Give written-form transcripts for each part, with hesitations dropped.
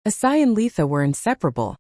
Asai and Letha were inseparable,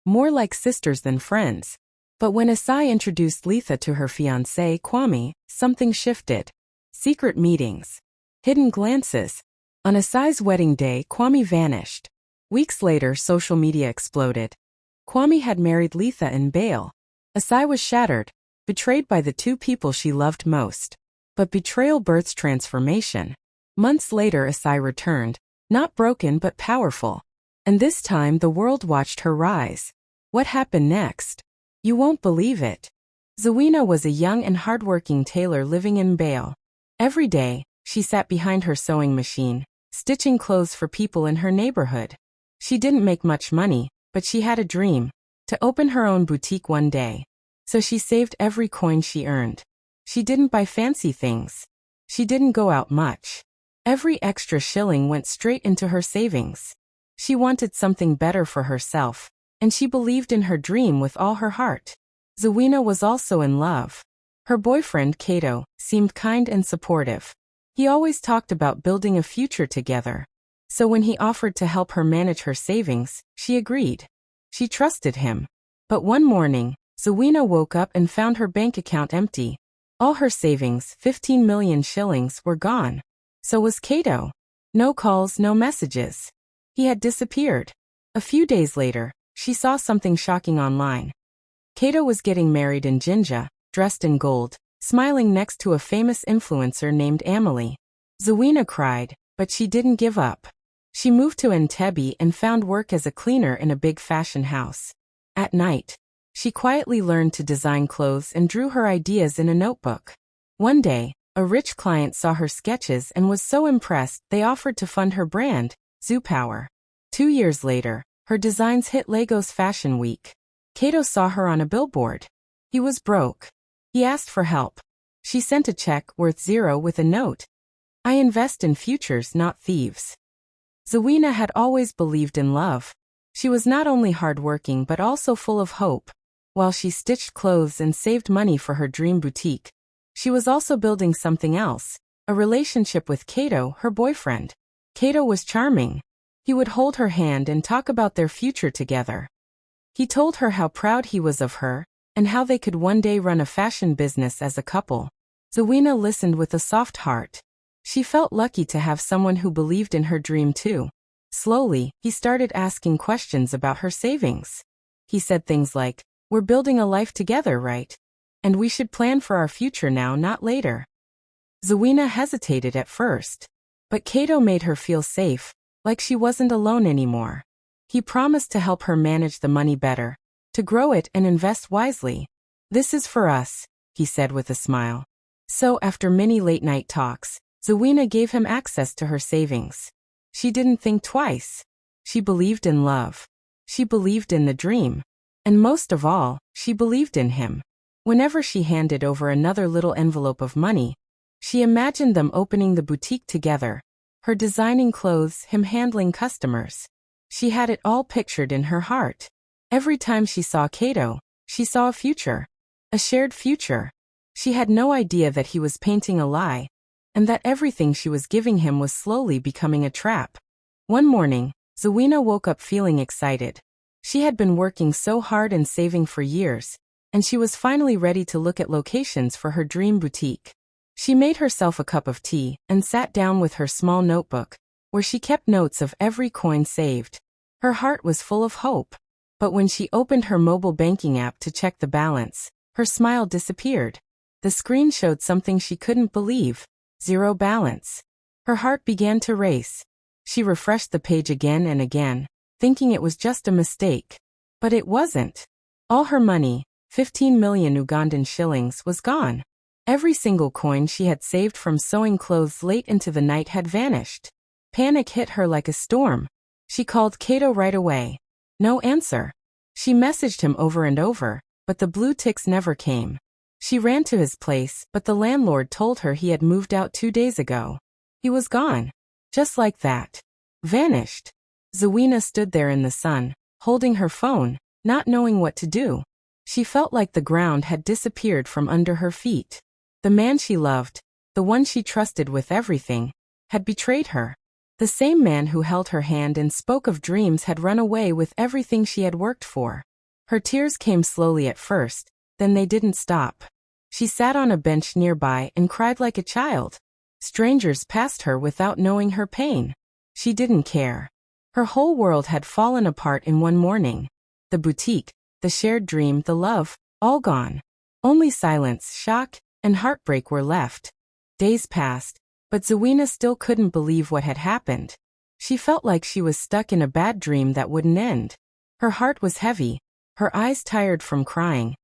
more like sisters than friends. But when Asai introduced Letha to her fiancé, Kwame, something shifted. Secret meetings. Hidden glances. On Asai's wedding day, Kwame vanished. Weeks later, social media exploded. Kwame had married Letha in Mbale. Asai was shattered, betrayed by the two people she loved most. But betrayal births transformation. Months later, Asai returned, not broken but powerful. And this time the world watched her rise. What happened next? You won't believe it. Zuwena was a young and hardworking tailor living in Mbale. Every day, she sat behind her sewing machine, stitching clothes for people in her neighborhood. She didn't make much money, but she had a dream, to open her own boutique one day. So she saved every coin she earned. She didn't buy fancy things. She didn't go out much. Every extra shilling went straight into her savings. She wanted something better for herself, and she believed in her dream with all her heart. Zuwena was also in love. Her boyfriend, Kato, seemed kind and supportive. He always talked about building a future together. So when he offered to help her manage her savings, she agreed. She trusted him. But one morning, Zuwena woke up and found her bank account empty. All her savings, 15 million shillings, were gone. So was Kato. No calls, no messages. He had disappeared. A few days later, she saw something shocking online. Kato was getting married in Jinja, dressed in gold, smiling next to a famous influencer named Mbale. Zuwena cried, but she didn't give up. She moved to Entebbe and found work as a cleaner in a big fashion house. At night, she quietly learned to design clothes and drew her ideas in a notebook. One day, a rich client saw her sketches and was so impressed they offered to fund her brand, ZuPower. 2 years later, her designs hit Lagos Fashion Week. Kato saw her on a billboard. He was broke. He asked for help. She sent a check worth 0 with a note. I invest in futures, not thieves. Zuwena had always believed in love. She was not only hardworking but also full of hope. While she stitched clothes and saved money for her dream boutique, she was also building something else, a relationship with Kato, her boyfriend. Kato was charming. He would hold her hand and talk about their future together. He told her how proud he was of her, and how they could one day run a fashion business as a couple. Zuwena listened with a soft heart. She felt lucky to have someone who believed in her dream too. Slowly, he started asking questions about her savings. He said things like, "We're building a life together, right? And we should plan for our future now, not later." Zuwena hesitated at first. But Kato made her feel safe, like she wasn't alone anymore. He promised to help her manage the money better, to grow it and invest wisely. "This is for us," he said with a smile. So after many late-night talks, Zuwena gave him access to her savings. She didn't think twice. She believed in love. She believed in the dream. And most of all, she believed in him. Whenever she handed over another little envelope of money, she imagined them opening the boutique together, her designing clothes, him handling customers. She had it all pictured in her heart. Every time she saw Kato, she saw a future. A shared future. She had no idea that he was painting a lie, and that everything she was giving him was slowly becoming a trap. One morning, Zuwena woke up feeling excited. She had been working so hard and saving for years, and she was finally ready to look at locations for her dream boutique. She made herself a cup of tea and sat down with her small notebook, where she kept notes of every coin saved. Her heart was full of hope. But when she opened her mobile banking app to check the balance, her smile disappeared. The screen showed something she couldn't believe: 0 balance. Her heart began to race. She refreshed the page again and again, thinking it was just a mistake. But it wasn't. All her money, 15 million Ugandan shillings, was gone. Every single coin she had saved from sewing clothes late into the night had vanished. Panic hit her like a storm. She called Kato right away. No answer. She messaged him over and over, but the blue ticks never came. She ran to his place, but the landlord told her he had moved out 2 days ago. He was gone. Just like that. Vanished. Zuwena stood there in the sun, holding her phone, not knowing what to do. She felt like the ground had disappeared from under her feet. The man she loved, the one she trusted with everything, had betrayed her. The same man who held her hand and spoke of dreams had run away with everything she had worked for. Her tears came slowly at first, then they didn't stop. She sat on a bench nearby and cried like a child. Strangers passed her without knowing her pain. She didn't care. Her whole world had fallen apart in one morning. The boutique, the shared dream, the love, all gone. Only silence, shock, and heartbreak were left. Days passed, but Zuwena still couldn't believe what had happened. She felt like she was stuck in a bad dream that wouldn't end. Her heart was heavy, her eyes tired from crying,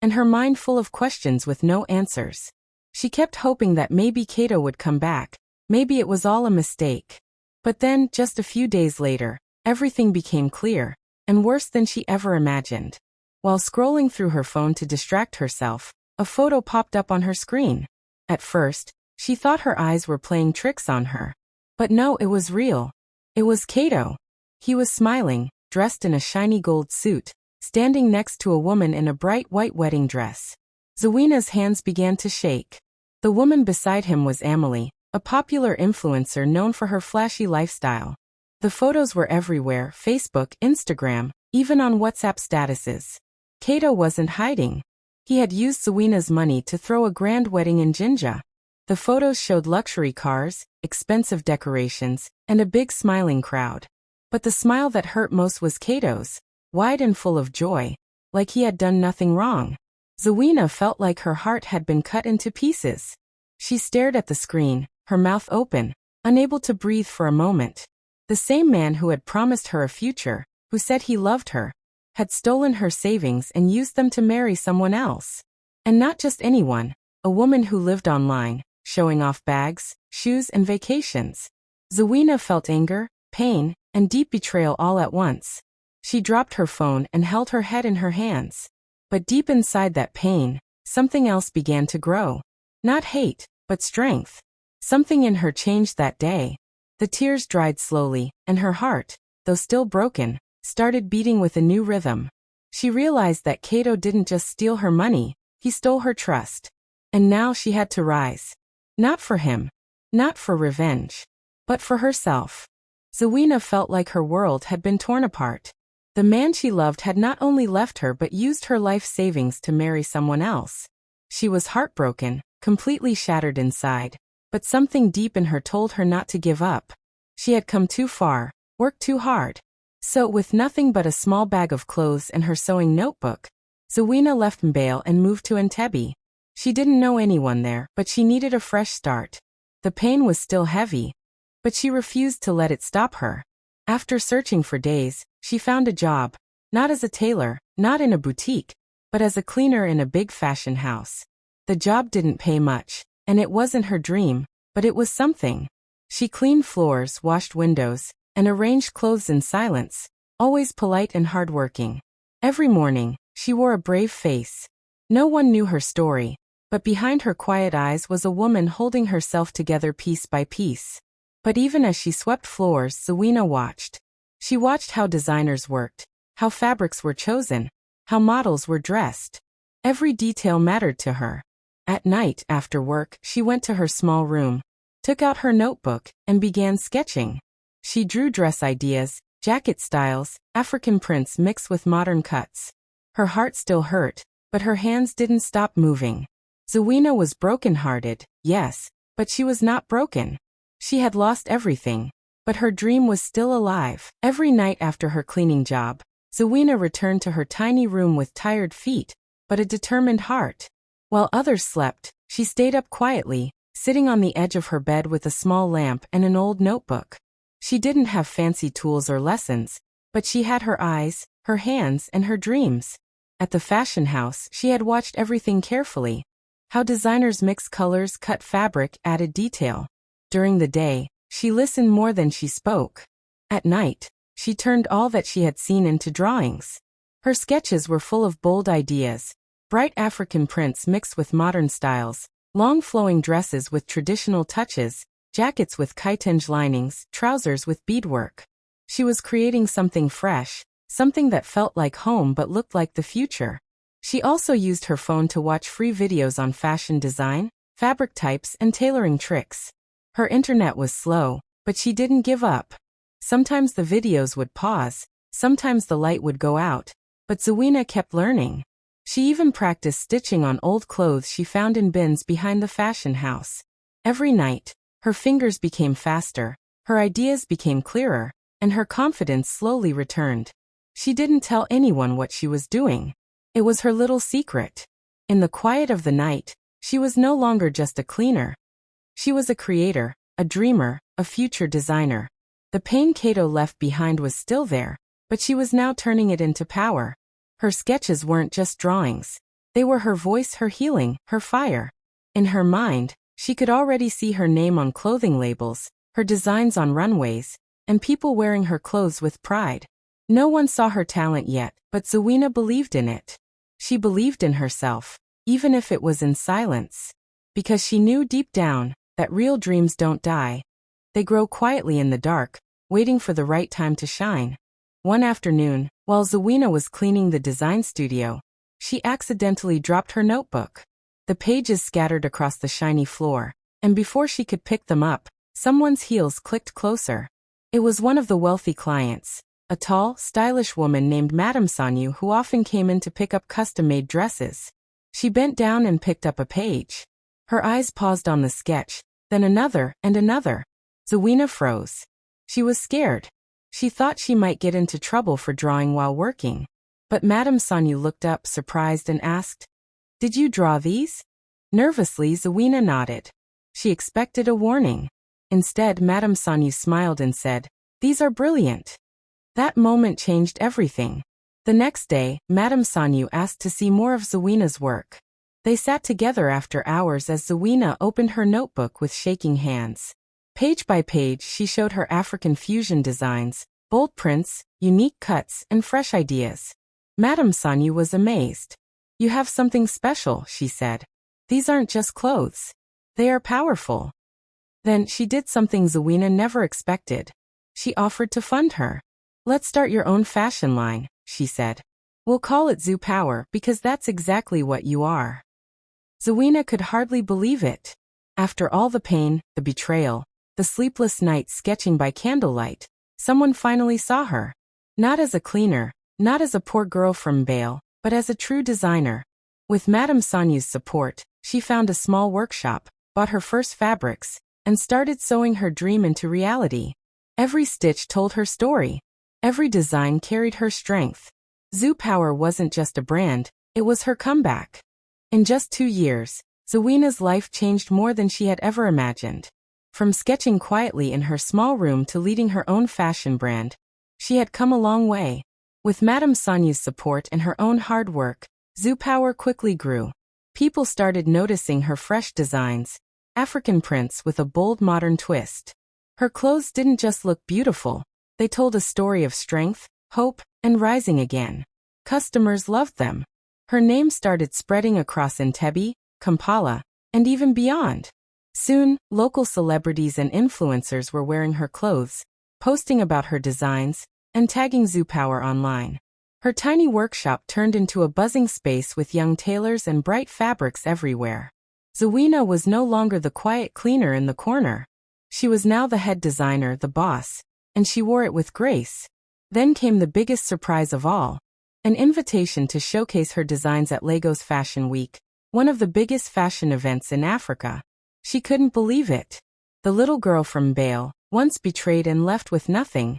and her mind full of questions with no answers. She kept hoping that maybe Kato would come back, maybe it was all a mistake. But then, just a few days later, everything became clear, and worse than she ever imagined. While scrolling through her phone to distract herself, a photo popped up on her screen. At first, she thought her eyes were playing tricks on her. But no, it was real. It was Kato. He was smiling, dressed in a shiny gold suit, standing next to a woman in a bright white wedding dress. Zuwena's hands began to shake. The woman beside him was Mbale, a popular influencer known for her flashy lifestyle. The photos were everywhere: Facebook, Instagram, even on WhatsApp statuses. Kato wasn't hiding. He had used Zuwena's money to throw a grand wedding in Jinja. The photos showed luxury cars, expensive decorations, and a big smiling crowd. But the smile that hurt most was Kato's, wide and full of joy, like he had done nothing wrong. Zuwena felt like her heart had been cut into pieces. She stared at the screen, her mouth open, unable to breathe for a moment. The same man who had promised her a future, who said he loved her, had stolen her savings and used them to marry someone else. And not just anyone, a woman who lived online, showing off bags, shoes, and vacations. Zuwena felt anger, pain, and deep betrayal all at once. She dropped her phone and held her head in her hands. But deep inside that pain, something else began to grow. Not hate, but strength. Something in her changed that day. The tears dried slowly, and her heart, though still broken, started beating with a new rhythm. She realized that Kato didn't just steal her money, he stole her trust. And now she had to rise. Not for him, not for revenge, but for herself. Zuwena felt like her world had been torn apart. The man she loved had not only left her but used her life savings to marry someone else. She was heartbroken, completely shattered inside, but something deep in her told her not to give up. She had come too far, worked too hard. So, with nothing but a small bag of clothes and her sewing notebook, Zuwena left Mbale and moved to Entebbe. She didn't know anyone there, but she needed a fresh start. The pain was still heavy, but she refused to let it stop her. After searching for days, she found a job, not as a tailor, not in a boutique, but as a cleaner in a big fashion house. The job didn't pay much, and it wasn't her dream, but it was something. She cleaned floors, washed windows, and arranged clothes in silence, always polite and hardworking. Every morning, she wore a brave face. No one knew her story, but behind her quiet eyes was a woman holding herself together piece by piece. But even as she swept floors, Zuwena watched. She watched how designers worked, how fabrics were chosen, how models were dressed. Every detail mattered to her. At night, after work, she went to her small room, took out her notebook, and began sketching. She drew dress ideas, jacket styles, African prints mixed with modern cuts. Her heart still hurt, but her hands didn't stop moving. Zuwena was broken-hearted, yes, but she was not broken. She had lost everything, but her dream was still alive. Every night after her cleaning job, Zuwena returned to her tiny room with tired feet, but a determined heart. While others slept, she stayed up quietly, sitting on the edge of her bed with a small lamp and an old notebook. She didn't have fancy tools or lessons, but she had her eyes, her hands, and her dreams. At the fashion house, she had watched everything carefully. How designers mixed colors, cut fabric, added detail. During the day, she listened more than she spoke. At night, she turned all that she had seen into drawings. Her sketches were full of bold ideas, bright African prints mixed with modern styles, long flowing dresses with traditional touches, jackets with kitenge linings, trousers with beadwork. She was creating something fresh, something that felt like home but looked like the future. She also used her phone to watch free videos on fashion design, fabric types, and tailoring tricks. Her internet was slow, But she didn't give up. Sometimes the videos would pause, sometimes the light would go out, but Zuwena kept learning. She even practiced stitching on old clothes she found in bins behind the fashion house. Every night, her fingers became faster, her ideas became clearer, and her confidence slowly returned. She didn't tell anyone what she was doing. It was her little secret. In the quiet of the night, she was no longer just a cleaner. She was a creator, a dreamer, a future designer. The pain Kato left behind was still there, but she was now turning it into power. Her sketches weren't just drawings. They were her voice, her healing, her fire. In her mind, she could already see her name on clothing labels, her designs on runways, and people wearing her clothes with pride. No one saw her talent yet, but Zuwena believed in it. She believed in herself, even if it was in silence. Because she knew deep down that real dreams don't die. They grow quietly in the dark, waiting for the right time to shine. One afternoon, while Zuwena was cleaning the design studio, she accidentally dropped her notebook. The pages scattered across the shiny floor, and before she could pick them up, someone's heels clicked closer. It was one of the wealthy clients, a tall, stylish woman named Madame Sanyu who often came in to pick up custom-made dresses. She bent down and picked up a page. Her eyes paused on the sketch, then another and another. Zuwena froze. She was scared. She thought she might get into trouble for drawing while working. But Madame Sanyu looked up surprised and asked, "Did you draw these?" Nervously, Zuwena nodded. She expected a warning. Instead, Madame Sanyu smiled and said, "These are brilliant." That moment changed everything. The next day, Madame Sanyu asked to see more of Zuwena's work. They sat together after hours as Zuwena opened her notebook with shaking hands. Page by page, she showed her African fusion designs, bold prints, unique cuts, and fresh ideas. Madame Sanyu was amazed. "You have something special," she said. "These aren't just clothes. They are powerful." Then she did something Zuwena never expected. She offered to fund her. "Let's start your own fashion line," she said. "We'll call it ZuPower because that's exactly what you are." Zuwena could hardly believe it. After all the pain, the betrayal, the sleepless nights sketching by candlelight, someone finally saw her. Not as a cleaner, not as a poor girl from Mbale, but as a true designer. With Madame Sanyu's support, she found a small workshop, bought her first fabrics, and started sewing her dream into reality. Every stitch told her story. Every design carried her strength. ZuPower wasn't just a brand, it was her comeback. In just 2 years, Zuwena's life changed more than she had ever imagined. From sketching quietly in her small room to leading her own fashion brand, she had come a long way. With Madame Sanyu's support and her own hard work, ZuPower quickly grew. People started noticing her fresh designs, African prints with a bold modern twist. Her clothes didn't just look beautiful, they told a story of strength, hope, and rising again. Customers loved them. Her name started spreading across Entebbe, Kampala, and even beyond. Soon, local celebrities and influencers were wearing her clothes, posting about her designs, and tagging ZuPower online. Her tiny workshop turned into a buzzing space with young tailors and bright fabrics everywhere. Zuwena was no longer the quiet cleaner in the corner. She was now the head designer, the boss, and she wore it with grace. Then came the biggest surprise of all, an invitation to showcase her designs at Lagos Fashion Week, one of the biggest fashion events in Africa. She couldn't believe it. The little girl from Mbale, once betrayed and left with nothing,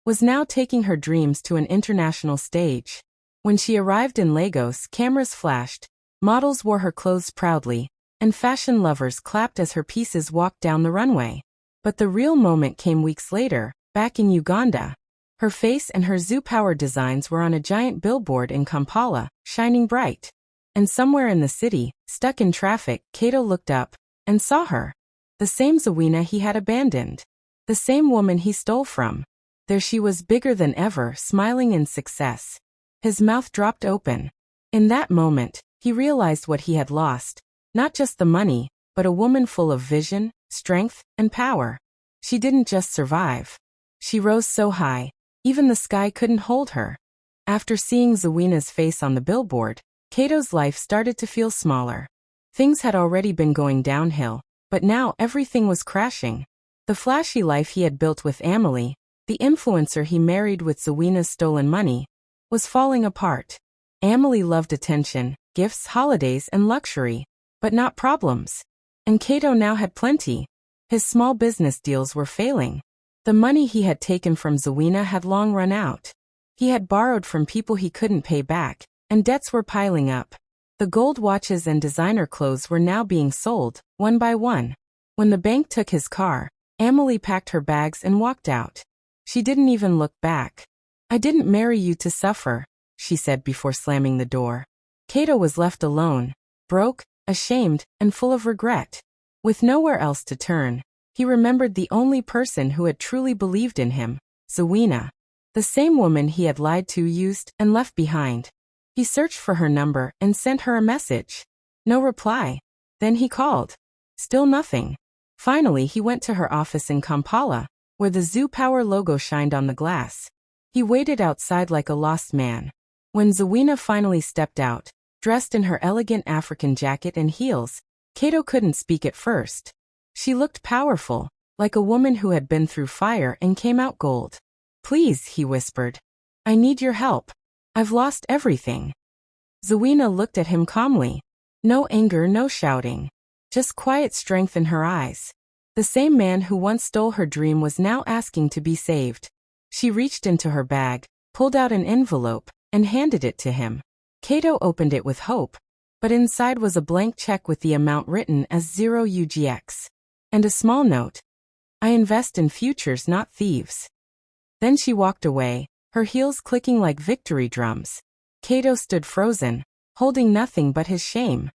was now taking her dreams to an international stage. When she arrived in Lagos, cameras flashed, models wore her clothes proudly, and fashion lovers clapped as her pieces walked down the runway. But the real moment came weeks later, back in Uganda. Her face and her ZuPower designs were on a giant billboard in Kampala, shining bright. And somewhere in the city, stuck in traffic, Kato looked up and saw her. The same Zuwena he had abandoned. The same woman he stole from. There she was, bigger than ever, smiling in success. His mouth dropped open. In that moment, he realized what he had lost. Not just the money, but a woman full of vision, strength, and power. She didn't just survive. She rose so high, even the sky couldn't hold her. After seeing Zuwena's face on the billboard, Kato's life started to feel smaller. Things had already been going downhill, but now everything was crashing. The flashy life he had built with Mbale, the influencer he married with Zuwena's stolen money, was falling apart. Mbale loved attention, gifts, holidays, and luxury, but not problems. And Kato now had plenty. His small business deals were failing. The money he had taken from Zuwena had long run out. He had borrowed from people he couldn't pay back, and debts were piling up. The gold watches and designer clothes were now being sold, one by one. When the bank took his car, Mbale packed her bags and walked out. She didn't even look back. "I didn't marry you to suffer," she said before slamming the door. Kato was left alone, broke, ashamed, and full of regret. With nowhere else to turn, he remembered the only person who had truly believed in him, Zuwena. The same woman he had lied to, used, and left behind. He searched for her number and sent her a message. No reply. Then he called. Still nothing. Finally, he went to her office in Kampala, where the ZuPower logo shined on the glass. He waited outside like a lost man. When Zuwena finally stepped out, dressed in her elegant African jacket and heels, Kato couldn't speak at first. She looked powerful, like a woman who had been through fire and came out gold. "Please," he whispered. "I need your help. I've lost everything." Zuwena looked at him calmly. No anger, no shouting. Just quiet strength in her eyes. The same man who once stole her dream was now asking to be saved. She reached into her bag, pulled out an envelope, and handed it to him. Kato opened it with hope, but inside was a blank check with the amount written as 0 UGX. And a small note. "I invest in futures, not thieves." Then she walked away, her heels clicking like victory drums. Kato stood frozen, holding nothing but his shame.